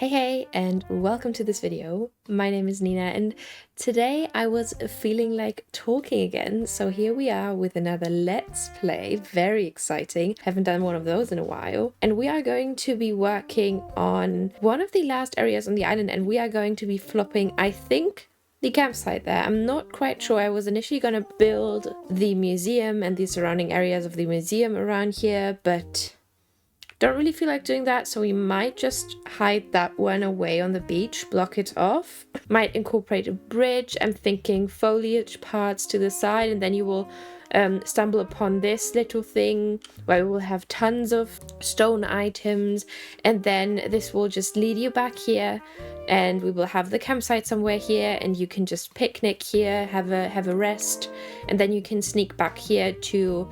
Hey, and welcome to this video. My name is Nina, and today I was feeling like talking again, so here we are with another Let's Play. Very exciting. Haven't done one of those in a while. And we are going to be working on one of the last areas on the island, and we are going to be flopping, I think, the campsite there. I'm not quite sure. I was initially going to build the museum and the surrounding areas of the museum around here, but don't really feel like doing that, so we might just hide that one away on the beach, block it off. Might incorporate a bridge. I'm thinking foliage parts to the side, and then you will stumble upon this little thing where we will have tons of stone items, and then this will just lead you back here, and we will have the campsite somewhere here, and you can just picnic here, have a rest, and then you can sneak back here to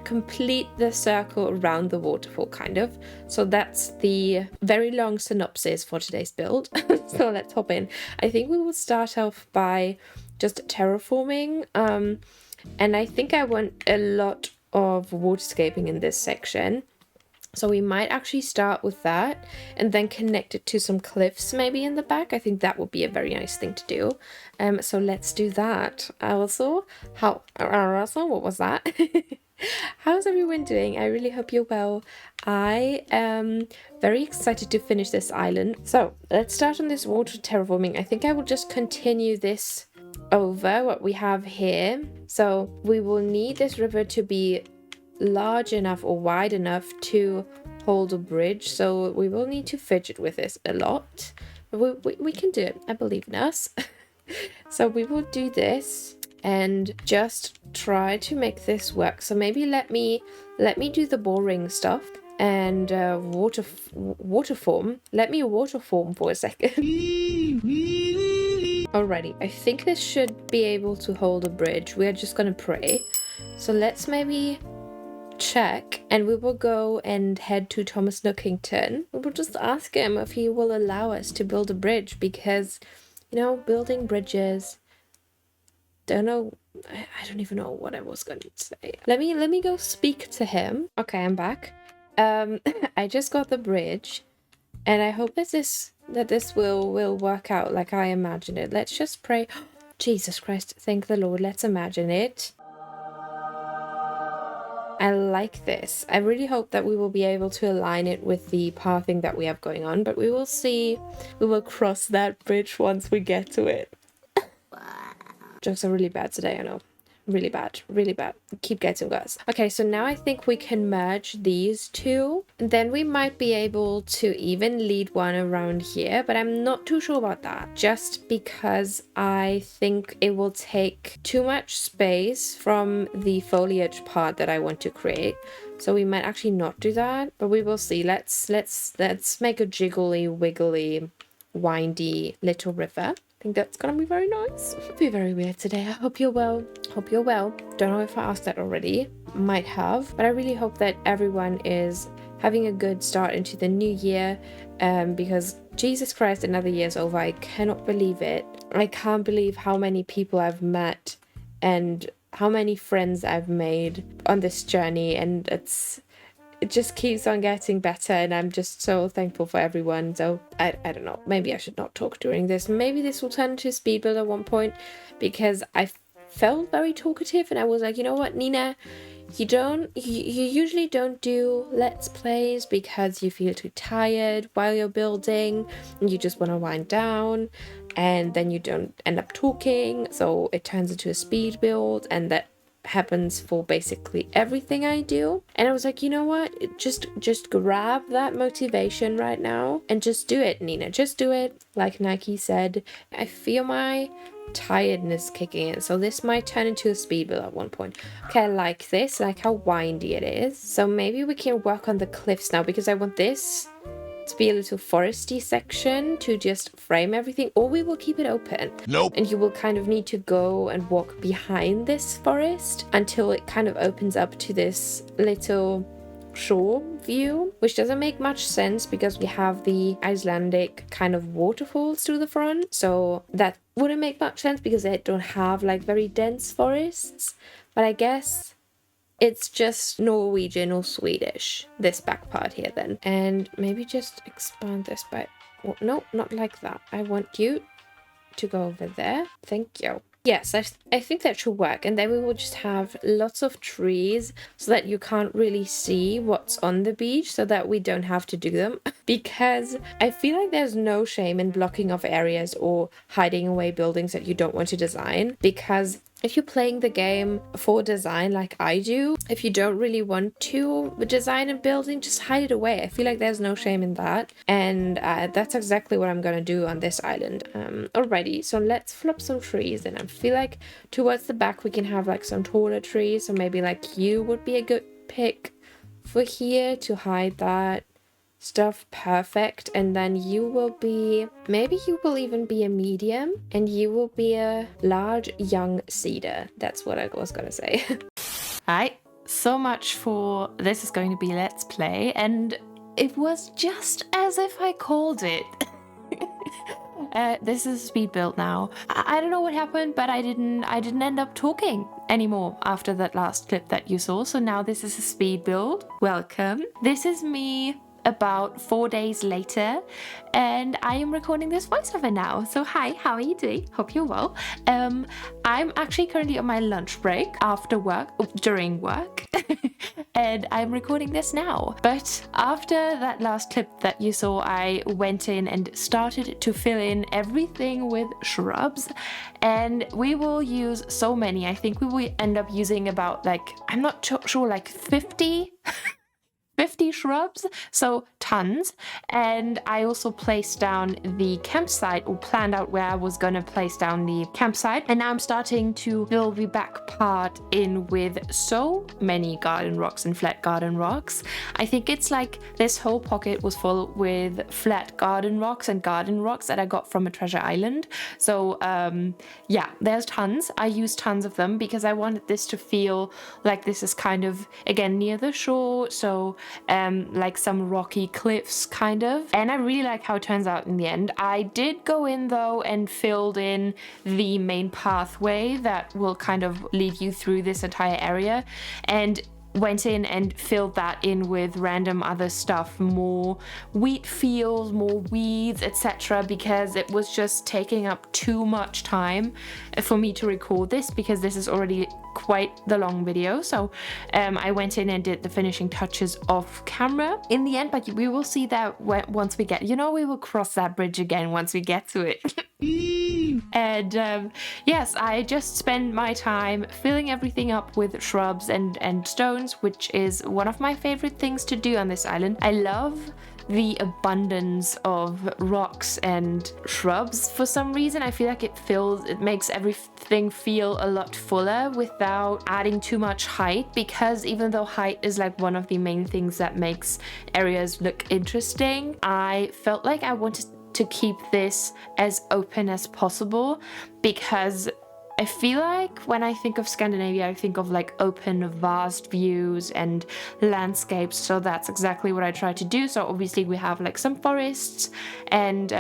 complete the circle around the waterfall, kind of. So that's the very long synopsis for today's build. So let's hop in. I think we will start off by just terraforming, and I think I want a lot of waterscaping in this section. So we might actually start with that and then connect it to some cliffs maybe in the back. I think that would be a very nice thing to do. So let's do that. Also, what was that? How's everyone doing? I really hope you're well. I am very excited to finish this island. So let's start on this water terraforming. I think I will just continue this over what we have here. So we will need this river to be large enough or wide enough to hold a bridge, so we will need to fidget with this a lot, but we can do it. I believe in us. So we will do this and just try to make this work. So maybe let me do the boring stuff and water form. Let me water form for a second. Alrighty, I think this should be able to hold a bridge. We are just gonna pray. So let's maybe check, and we will go and head to Thomas Nookington. We will just ask him if he will allow us to build a bridge, because, you know, building bridges, I don't even know what I was going to say. Let me go speak to him. Okay, I'm back. I just got the bridge, and I hope that this will work out like I imagine it. Let's just pray. Jesus Christ, thank the Lord. Let's imagine it. I like this. I really hope that we will be able to align it with the pathing that we have going on, but we will see. We will cross that bridge once we get to it. Jokes are really bad today, I know. Really bad, really bad. Keep getting guys. Okay, so now I think we can merge these two, and then we might be able to even lead one around here, but I'm not too sure about that, just because I think it will take too much space from the foliage part that I want to create. So we might actually not do that, but we will see. Let's make a jiggly, wiggly, windy little river. I think that's gonna be very nice. It'll be very weird today. I hope you're well. Hope you're well. Don't know if I asked that already. Might have, but I really hope that everyone is having a good start into the new year, because Jesus Christ, another year's over. I cannot believe it. I can't believe how many people I've met and how many friends I've made on this journey, and it just keeps on getting better, and I'm just so thankful for everyone. So I don't know, maybe I should not talk during this. Maybe this will turn into a speed build at one point, because I felt very talkative, and I was like, you know what, Nina, you usually don't do let's plays because you feel too tired while you're building and you just want to wind down, and then you don't end up talking, so it turns into a speed build, and that happens for basically everything I do. And I was like, you know what, just grab that motivation right now and just do it, Nina. Just do it. Like Nike said, I feel my tiredness kicking in, so this might turn into a speed build at one point. Okay, I like this, like how windy it is. So maybe we can work on the cliffs now, because I want this to be a little foresty section to just frame everything, or we will keep it open. Nope. And you will kind of need to go and walk behind this forest until it kind of opens up to this little shore view, which doesn't make much sense because we have the Icelandic kind of waterfalls to the front, so that wouldn't make much sense because they don't have like very dense forests. But I guess it's just Norwegian or Swedish, this back part here then. And maybe just expand this by Oh, no, not like that. I want you to go over there. Thank you. Yes, I think that should work. And then we will just have lots of trees so that you can't really see what's on the beach, so that we don't have to do them. Because I feel like there's no shame in blocking off areas or hiding away buildings that you don't want to design. Because if you're playing the game for design like I do, if you don't really want to design a building, just hide it away. I feel like there's no shame in that. And that's exactly what I'm gonna do on this island. Alrighty, so let's flop some trees. And I feel like towards the back we can have like some taller trees. So maybe like you would be a good pick for here to hide that stuff. Perfect. And then you will be, maybe you will even be a medium, and you will be a large young cedar. That's what I was gonna say. Alright, so much for this is going to be Let's Play, and it was just as if I called it. This is a speed build now. I don't know what happened, but I didn't end up talking anymore after that last clip that you saw. So now this is a speed build. Welcome. This is me about 4 days later, and I am recording this voiceover now. So hi, how are you doing? Hope you're well. I'm actually currently on my lunch break after work, during work, and I'm recording this now. But after that last clip that you saw, I went in and started to fill in everything with shrubs, and we will use so many. I think we will end up using about like, I'm not sure, like 50 shrubs, so tons. And I also placed down the campsite, or planned out where I was gonna place down the campsite, and now I'm starting to fill the back part in with so many garden rocks and flat garden rocks. I think it's like this whole pocket was full with flat garden rocks and garden rocks that I got from a treasure island. So yeah, there's tons. I used tons of them because I wanted this to feel like this is kind of, again, near the shore, so like some rocky cliffs kind of. And I really like how it turns out in the end. I did go in though and filled in the main pathway that will kind of lead you through this entire area, and went in and filled that in with random other stuff, more wheat fields, more weeds, etc., because it was just taking up too much time for me to record this, because this is already quite the long video. So I went in and did the finishing touches off camera in the end, but we will see that once we get, we will cross that bridge again once we get to it. And yes, I just spend my time filling everything up with shrubs and stones, which is one of my favorite things to do on this island. I love the abundance of rocks and shrubs. For some reason, I feel like it makes everything feel a lot fuller without adding too much height, because even though height is like one of the main things that makes areas look interesting, I felt like I wanted to keep this as open as possible, because I feel like when I think of Scandinavia, I think of like open, vast views and landscapes. So that's exactly what I try to do. So obviously we have like some forests and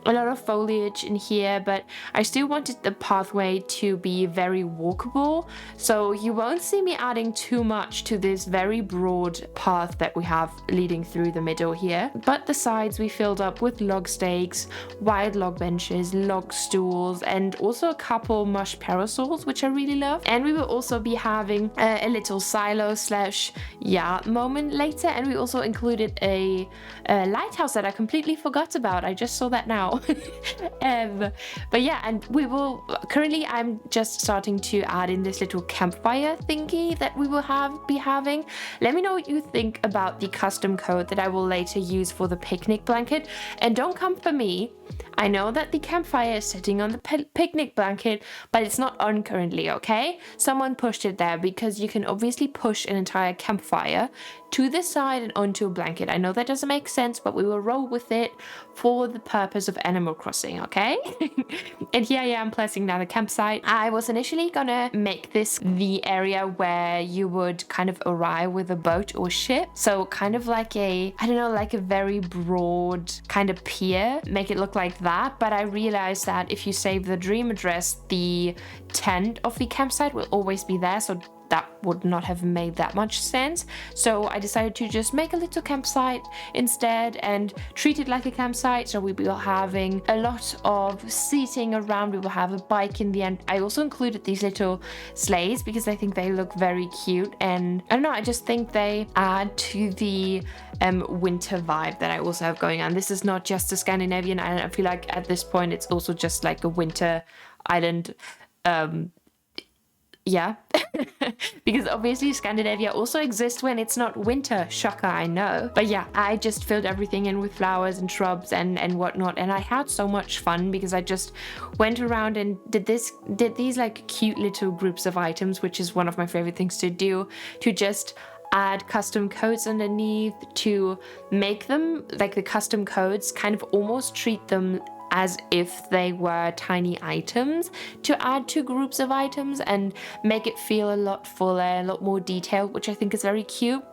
a lot of foliage in here, but I still wanted the pathway to be very walkable. So you won't see me adding too much to this very broad path that we have leading through the middle here. But the sides we filled up with log stakes, wide log benches, log stools, and also a couple mush parasols, which I really love. And we will also be having a little silo slash yard moment later, and we also included a lighthouse that I completely forgot about. I just saw that now. But yeah, and we will currently, I'm just starting to add in this little campfire thingy that we will be having. Let me know what you think about the custom code that I will later use for the picnic blanket, and don't come for me. I know that the campfire is sitting on the picnic blanket, but it's not on currently, okay? Someone pushed it there, because you can obviously push an entire campfire to the side and onto a blanket. I know that doesn't make sense, but we will roll with it for the purpose of Animal Crossing, okay? And here I am placing down the campsite. I was initially gonna make this the area where you would kind of arrive with a boat or ship. So kind of like a, I don't know, like a very broad kind of pier, make it look like that. But I realized that if you save the dream address, the tent of the campsite will always be there. So that would not have made that much sense. So I decided to just make a little campsite instead and treat it like a campsite. So we will having a lot of seating around. We will have a bike in the end. I also included these little sleighs because I think they look very cute, and I don't know, I just think they add to the winter vibe that I also have going on. This is not just a Scandinavian island. I feel like at this point it's also just like a winter island. Yeah, because obviously Scandinavia also exists when it's not winter. Shocker, I know. But yeah, I just filled everything in with flowers and shrubs and whatnot, and I had so much fun because I just went around and did these like cute little groups of items, which is one of my favorite things to do, to just add custom codes underneath, to make them like the custom codes kind of almost treat them as if they were tiny items, to add to groups of items and make it feel a lot fuller, a lot more detailed, which I think is very cute.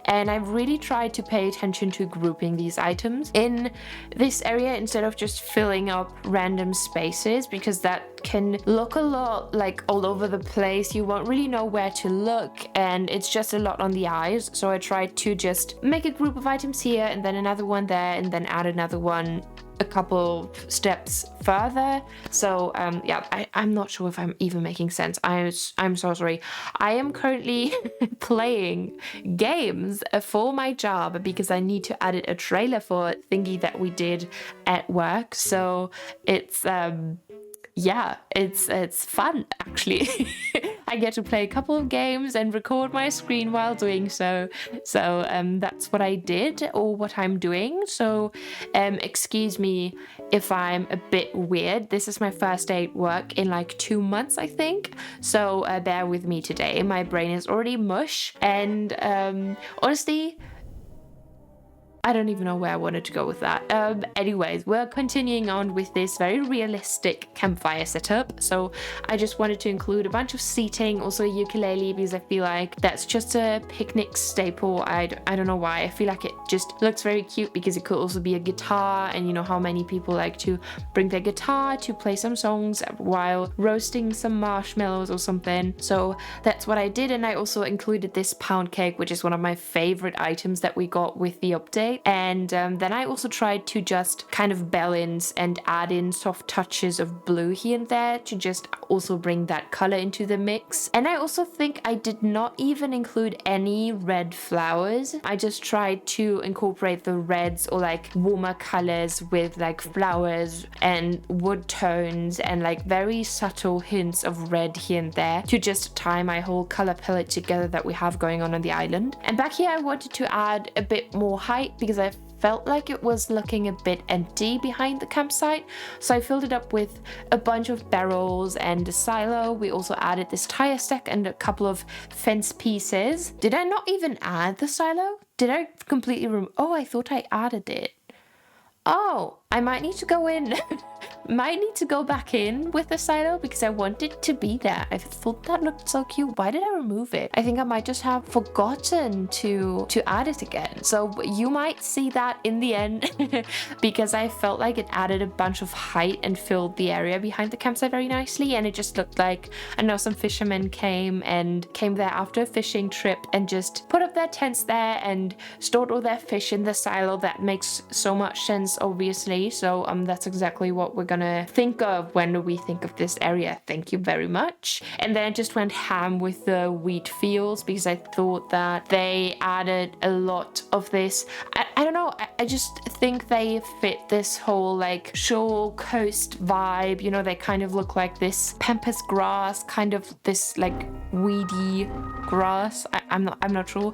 And I've really tried to pay attention to grouping these items in this area instead of just filling up random spaces, because that can look a lot like all over the place. You won't really know where to look, and it's just a lot on the eyes. So I tried to just make a group of items here and then another one there and then add another one a couple steps further. So yeah, I'm not sure if I'm even making sense. I'm so sorry. I am currently playing games for my job because I need to edit a trailer for a thingy that we did at work. So it's yeah, it's fun actually. I get to play a couple of games and record my screen while doing so. So that's what I did, or what I'm doing. So excuse me if I'm a bit weird. This is my first day at work in like 2 months, I think. So bear with me today. My brain is already mush, and honestly, I don't even know where I wanted to go with that. Anyways, we're continuing on with this very realistic campfire setup. So I just wanted to include a bunch of seating, also a ukulele, because I feel like that's just a picnic staple. I don't know why. I feel like it just looks very cute because it could also be a guitar, and you know how many people like to bring their guitar to play some songs while roasting some marshmallows or something. So that's what I did, and I also included this pound cake, which is one of my favorite items that we got with the update. And then I also tried to just kind of balance and add in soft touches of blue here and there to just also bring that color into the mix. And I also think I did not even include any red flowers. I just tried to incorporate the reds or like warmer colors with like flowers and wood tones and like very subtle hints of red here and there to just tie my whole color palette together that we have going on the island. And back here I wanted to add a bit more height because I felt like it was looking a bit empty behind the campsite. So I filled it up with a bunch of barrels and a silo. We also added this tire stack and a couple of fence pieces. Did I not even add the silo? Did I completely oh, I thought I added it. Oh, I might need to go in. Might need to go back in with the silo because I want it to be there. I thought that looked so cute. Why did I remove it? I think I might just have forgotten to add it again. So you might see that in the end because I felt like it added a bunch of height and filled the area behind the campsite very nicely. And it just looked like, I know some fishermen came there after a fishing trip and just put up their tents there and stored all their fish in the silo. That makes so much sense, obviously. So that's exactly what we're gonna think of when we think of this area. Thank you very much. And then I just went ham with the wheat fields because I thought that they added a lot of this. I don't know, I just think they fit this whole like shore coast vibe. You know, they kind of look like this pampas grass, kind of this like weedy grass. I'm not sure.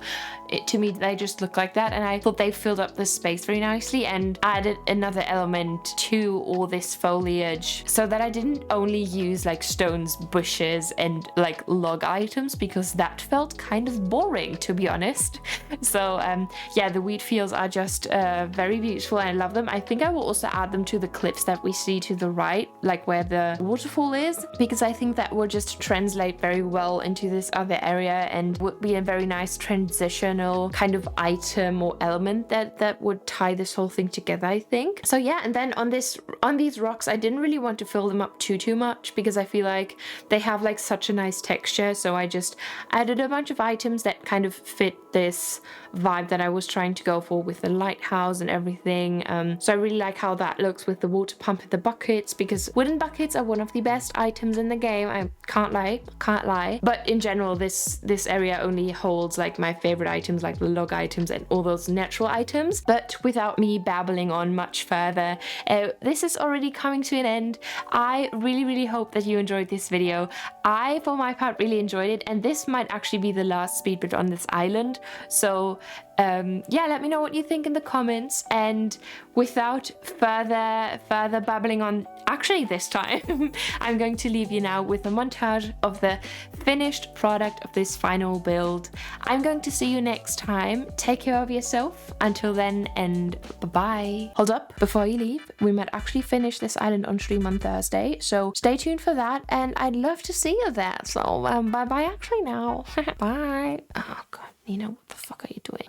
To me, they just look like that, and I thought they filled up the space very nicely and added another element to all this foliage, so that I didn't only use like stones, bushes, and like log items because that felt kind of boring, to be honest. So yeah, the wheat fields are just very beautiful and I love them. I think I will also add them to the cliffs that we see to the right, like where the waterfall is, because I think that will just translate very well into this other area and would be a very nice transitional kind of item or element that would tie this whole thing together, I think. So yeah, and then on these rocks, I didn't really want to fill them up too much because I feel like they have like such a nice texture. So I just added a bunch of items that kind of fit this vibe that I was trying to go for with the lighthouse and everything. So I really like how that looks with the water pump and the buckets, because wooden buckets are one of the best items in the game. I can't lie. But in general, this area only holds like my favorite items, like the log items and all those natural items. But without me babbling on much further, this is already coming to an end. I really hope that you enjoyed this video. I, for my part, really enjoyed it, and this might actually be the last speed bit on this island. So yeah, let me know what you think in the comments, and without further babbling on, actually this time, I'm going to leave you now with a montage of the finished product of this final build. I'm going to see you next time. Take care of yourself until then, and bye-bye. Hold up, before you leave, we might actually finish this island on stream on Thursday, so stay tuned for that, and I'd love to see you there. So bye-bye actually now. Bye. Oh god, Nina, what the fuck are you doing?